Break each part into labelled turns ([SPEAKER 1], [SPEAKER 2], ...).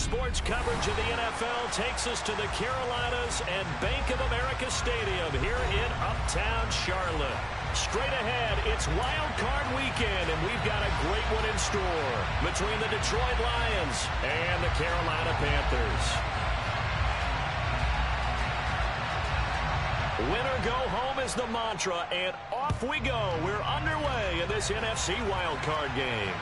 [SPEAKER 1] sports coverage of the NFL takes us to the Carolinas and Bank of America Stadium here in Uptown Charlotte. Straight ahead, it's Wild Card Weekend, and we've got a great one in store between the Detroit Lions and the Carolina Panthers. Winner go home is the mantra, and off we go. We're underway in this NFC Wild Card game.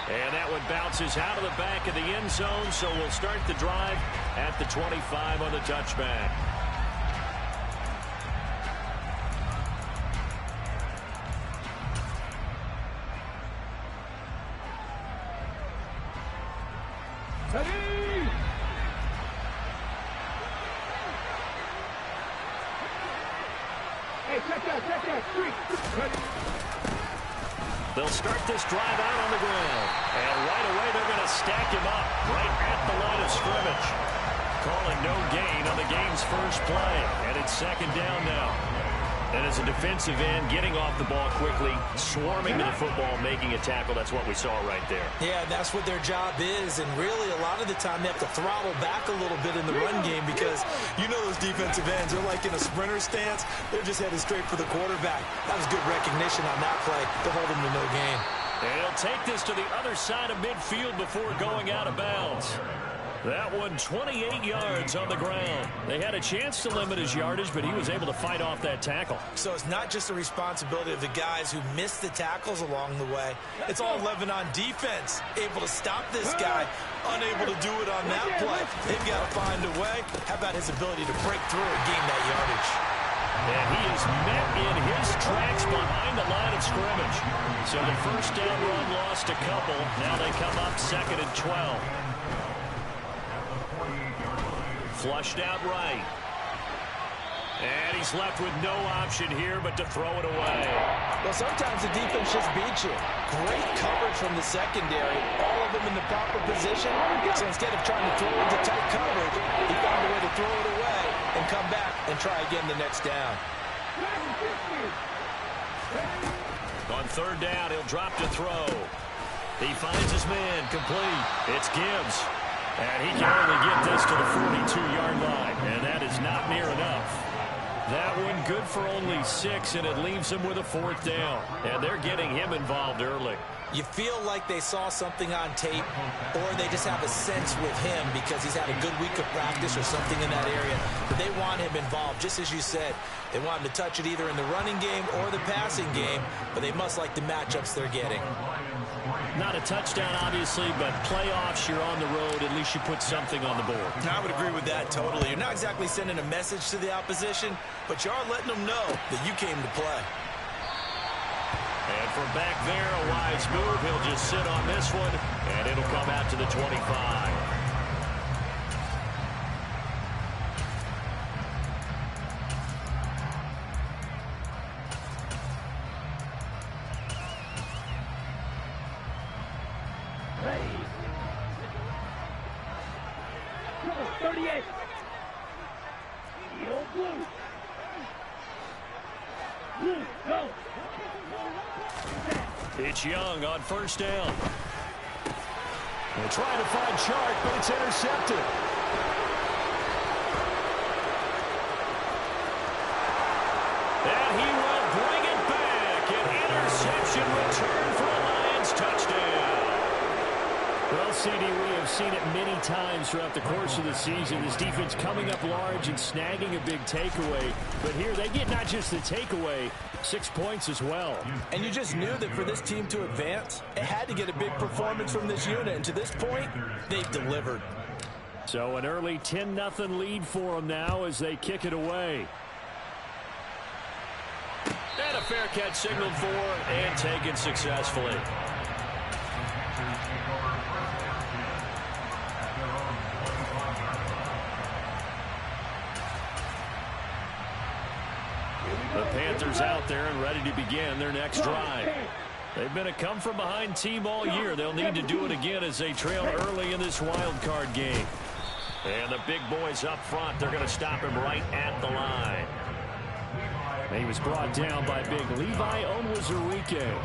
[SPEAKER 1] And that one bounces out of the back of the end zone, so we'll start the drive at the 25 on the touchback. They'll start this drive out on the ground. And right away, they're going to stack him up right at the line of scrimmage. Calling no gain on the game's first play. And it's second down now. And as a defensive end, getting off the ball quickly, swarming to the football, making a tackle. That's what we saw right there.
[SPEAKER 2] Yeah, that's what their job is. And really, a lot of the time, they have to throttle back a little bit in the run game because you know those defensive ends, they're like in a sprinter stance. They're just headed straight for the quarterback. That was good recognition on that play to hold them to no gain.
[SPEAKER 1] And he'll take this to the other side of midfield before going out of bounds. That one 28 yards on the ground. They had a chance to limit his yardage, but he was able to fight off that tackle.
[SPEAKER 2] So it's not just the responsibility of the guys who missed the tackles along the way. It's all 11 on defense, able to stop this guy, unable to do it on that play. They've got to find a way. How about his ability to break through and gain that yardage?
[SPEAKER 1] And he is met in his tracks behind the line of scrimmage. So the first down run lost a couple. Now they come up 2nd and 12. Flushed out right. And he's left with no option here but to throw it away.
[SPEAKER 2] Well, sometimes the defense just beats you. Great coverage from the secondary. All of them in the proper position. So instead of trying to throw into tight coverage, he found a way to throw it away and come back and try again the next down.
[SPEAKER 1] On third down, he'll drop to throw. He finds his man complete. It's Gibbs. And he can only get this to the 42-yard line. And that is not near enough. That one good for only 6, and it leaves him with a 4th down. And they're getting him involved early.
[SPEAKER 2] You feel like they saw something on tape, or they just have a sense with him because he's had a good week of practice or something in that area. But they want him involved, just as you said. They want him to touch it either in the running game or the passing game, but they must like the matchups they're getting.
[SPEAKER 1] Not a touchdown, obviously, but playoffs, you're on the road. At least you put something on the board.
[SPEAKER 2] I would agree with that totally. You're not exactly sending a message to the opposition, but you are letting them know that you came to play.
[SPEAKER 1] And from back there, a wise move. He'll just sit on this one, and it'll come out to the 25. It's Young on first down. They're trying to find Chark, but it's intercepted. And he will bring it back. An interception return for a Lions touchdown. Well, CD, we have seen it many times throughout the course of the season. This defense coming up large and snagging a big takeaway. But here they get not just the takeaway, 6 points as well.
[SPEAKER 2] And you just knew that for this team to advance, it had to get a big performance from this unit. And to this point, they've delivered.
[SPEAKER 1] So an early 10-0 lead for them now as they kick it away. And a fair catch signaled for and taken successfully. The Panthers out there and ready to begin their next drive. They've been a come-from-behind team all year. They'll need to do it again as they trail early in this wild card game. And the big boys up front, they're going to stop him right at the line. He was brought down by big Levi Onwuzurike.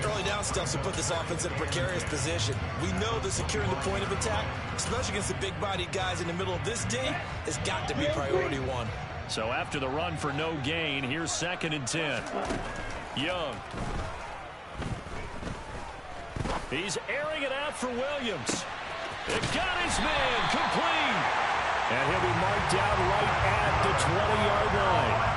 [SPEAKER 2] Early down stuff to put this offense in a precarious position. We know that securing the point of attack, especially against the big-bodied guys in the middle of this D, has got to be priority one.
[SPEAKER 1] So after the run for no gain, here's 2nd and 10. Young. He's airing it out for Williams. It got his man complete. And he'll be marked out right at the 20-yard line.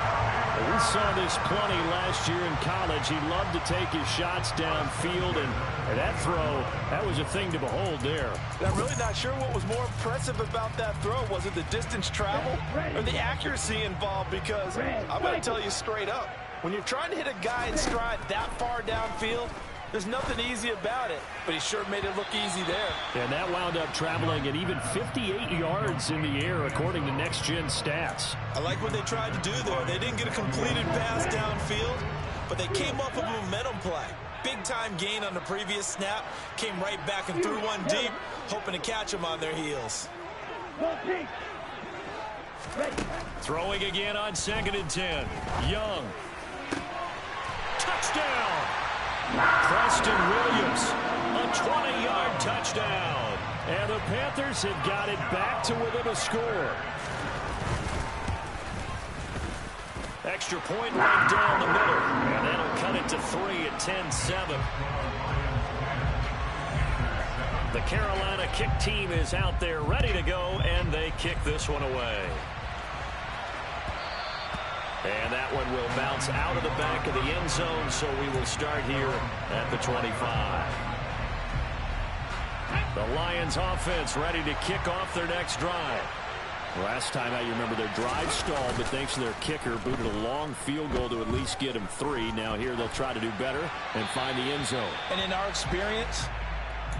[SPEAKER 1] We saw this plenty last year in college. He loved to take his shots downfield, and that throw, that was a thing to behold there.
[SPEAKER 3] I'm really not sure what was more impressive about that throw. Was it the distance travel or the accuracy involved? Because I'm going to tell you straight up, when you're trying to hit a guy in stride that far downfield, there's nothing easy about it, but he sure made it look easy there.
[SPEAKER 1] And that wound up traveling at even 58 yards in the air, according to Next Gen Stats.
[SPEAKER 2] I like what they tried to do there. They didn't get a completed pass downfield, but they came up with a momentum play. Big-time gain on the previous snap, came right back and threw one deep, hoping to catch them on their heels.
[SPEAKER 1] Throwing again on 2nd and 10. Young. Touchdown! Preston Williams, a 20-yard touchdown. And the Panthers have got it back to within a score. Extra point right down the middle. And that'll cut it to 3 at 10-7. The Carolina kick team is out there ready to go, and they kick this one away. And that one will bounce out of the back of the end zone, so we will start here at the 25. The Lions offense ready to kick off their next drive. Last time out, you remember their drive stalled, but thanks to their kicker, booted a long field goal to at least get them 3. Now here they'll try to do better and find the end zone.
[SPEAKER 3] And in our experience,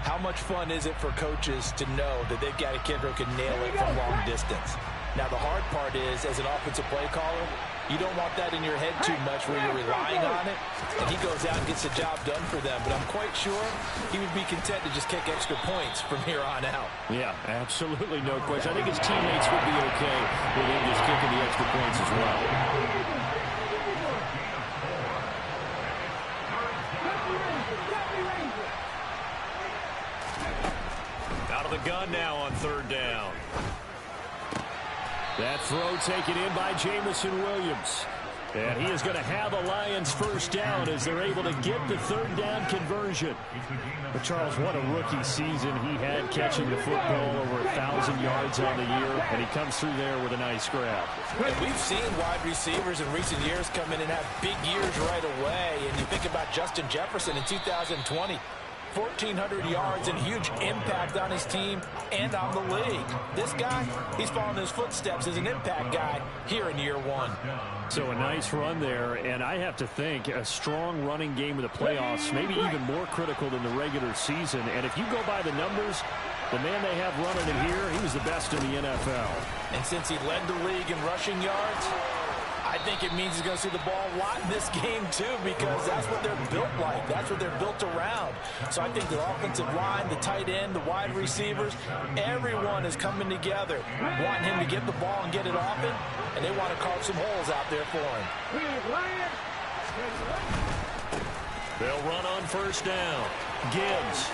[SPEAKER 3] how much fun is it for coaches to know that they've got a kicker who can nail it from long distance? Now, the hard part is, as an offensive play caller, you don't want that in your head too much where you're relying on it, and he goes out and gets the job done for them. But I'm quite sure he would be content to just kick extra points from here on out.
[SPEAKER 1] Yeah, absolutely no question. I think his teammates would be okay with him just kicking the extra points as well. Out of the gun now on 3rd down. That throw taken in by Jamison Williams. And he is going to have a Lions first down as they're able to get the 3rd down conversion. But Charles, what a rookie season he had, catching the football over 1,000 yards on the year, and he comes through there with a nice grab.
[SPEAKER 3] And we've seen wide receivers in recent years come in and have big years right away. And you think about Justin Jefferson in 2020. 1,400 yards and huge impact on his team and on the league. This guy, he's following his footsteps as an impact guy here in year 1.
[SPEAKER 1] So a nice run there, and I have to think a strong running game in the playoffs, maybe even more critical than the regular season. And if you go by the numbers, the man they have running it here, he was the best in the NFL.
[SPEAKER 3] And since he led the league in rushing yards, I think it means he's going to see the ball a lot in this game, too, because that's what they're built like. That's what they're built around. So I think the offensive line, the tight end, the wide receivers, everyone is coming together, wanting him to get the ball and get it often, and they want to carve some holes out there for him.
[SPEAKER 1] They'll run on 1st down. Gibbs.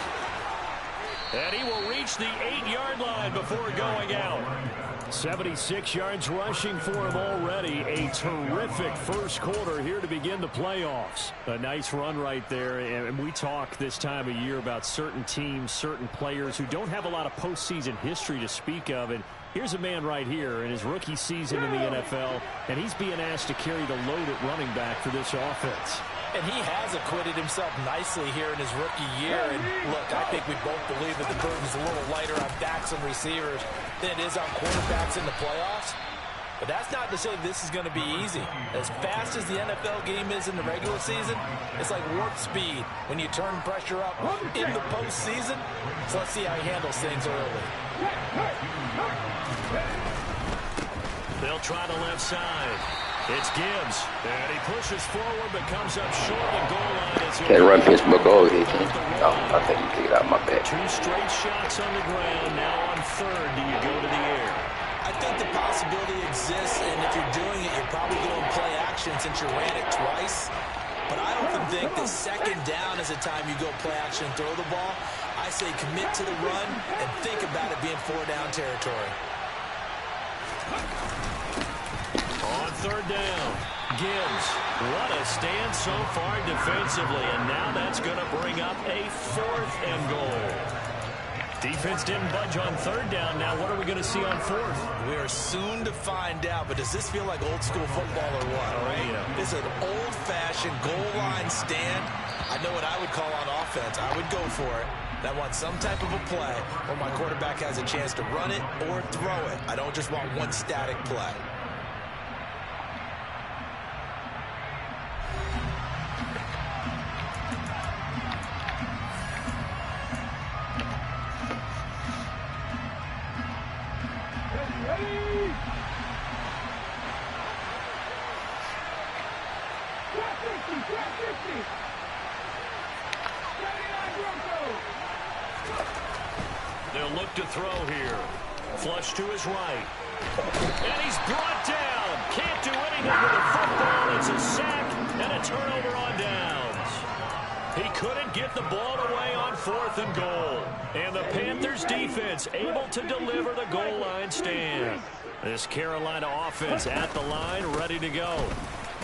[SPEAKER 1] And he will reach the 8-yard line before going out. 76 yards rushing for him already. A terrific first quarter here to begin the playoffs. A nice run right there. And we talk this time of year about certain teams, certain players who don't have a lot of postseason history to speak of. And here's a man right here in his rookie season in the NFL, and he's being asked to carry the load at running back for this offense.
[SPEAKER 3] And he has acquitted himself nicely here in his rookie year. And look, I think we both believe that the burden's a little lighter on backs and receivers than it is on quarterbacks in the playoffs. But that's not to say this is going to be easy. As fast as the NFL game is in the regular season, it's like warp speed when you turn pressure up in the postseason. So let's see how he handles things early.
[SPEAKER 1] They'll try the left side. It's Gibbs, and he pushes forward, but comes up short of the goal line.
[SPEAKER 4] Can't run pitch book over here, can you? Oh, I think you kick it out my back.
[SPEAKER 1] 2 straight shots on the ground. Now on 3rd, do you go to the air?
[SPEAKER 2] I think the possibility exists, and if you're doing it, you're probably going to play action since you ran it twice. But I often think that second down is the time you go play action and throw the ball. I say commit to the run and think about it being 4-down territory.
[SPEAKER 1] On third down, Gibbs. What a stand so far defensively, and now that's going to bring up a 4th and goal. Defense didn't budge on third down. Now what are we going to see on 4th?
[SPEAKER 2] We are soon to find out, but does this feel like old school football or what, right?
[SPEAKER 1] Yeah.
[SPEAKER 2] This is an old-fashioned goal line stand. I know what I would call on offense. I would go for it. I want some type of a play where my quarterback has a chance to run it or throw it. I don't just want one static play.
[SPEAKER 1] They'll look to throw here. Flush to his right. And he's brought down. Can't do anything with the football. It's a sack and a turnover on downs. He couldn't get the ball away on 4th and goal. And the Panthers defense able to deliver the goal line stand. This Carolina offense at the line, ready to go.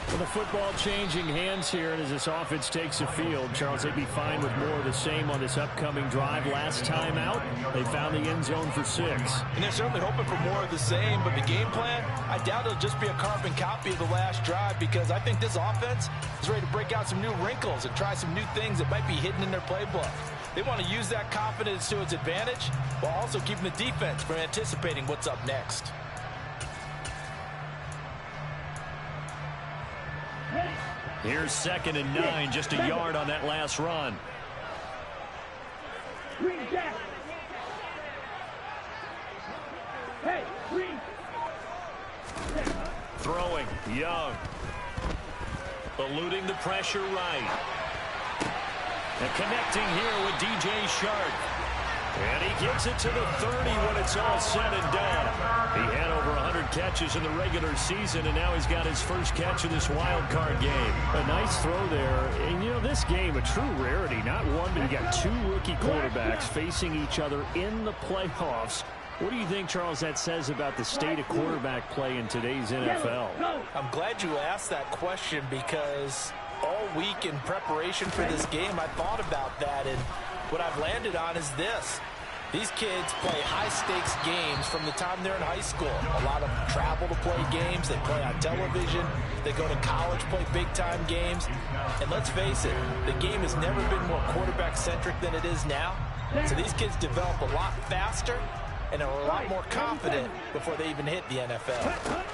[SPEAKER 1] Well, the football changing hands here, and as this offense takes the field, Charles, they'd be fine with more of the same on this upcoming drive. Last time out, they found the end zone for 6.
[SPEAKER 3] And they're certainly hoping for more of the same, but the game plan, I doubt it'll just be a carbon copy of the last drive, because I think this offense is ready to break out some new wrinkles and try some new things that might be hidden in their playbook. They want to use that confidence to its advantage while also keeping the defense from anticipating what's up next.
[SPEAKER 1] Here's 2nd and 9, just a yard on that last run. Throwing, Young. Eluding the pressure right. And connecting here with DJ Shark. And he gets it to the 30 when it's all said and done. He had over 100 catches in the regular season, and now he's got his first catch of this wild card game. A nice throw there. And, you know, this game, a true rarity. Not one, but you got 2 rookie quarterbacks facing each other in the playoffs. What do you think, Charles, that says about the state of quarterback play in today's NFL?
[SPEAKER 3] I'm glad you asked that question, because all week in preparation for this game, I thought about that, and what I've landed on is this. These kids play high-stakes games from the time they're in high school. A lot of them travel to play games. They play on television. They go to college, play big-time games. And let's face it, the game has never been more quarterback-centric than it is now. So these kids develop a lot faster and are a lot more confident before they even hit the NFL.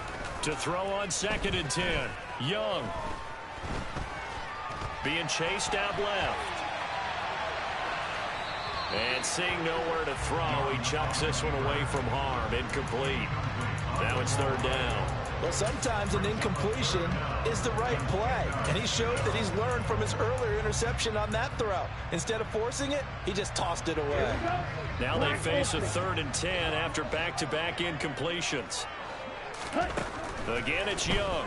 [SPEAKER 1] To throw on 2nd and 10, Young. Being chased out left. And seeing nowhere to throw, he chucks this one away from harm. Incomplete. Now it's 3rd down.
[SPEAKER 3] Well, sometimes an incompletion is the right play. And he showed that he's learned from his earlier interception on that throw. Instead of forcing it, he just tossed it away.
[SPEAKER 1] Now they face a 3rd and 10 after back-to-back incompletions. Again, it's Young.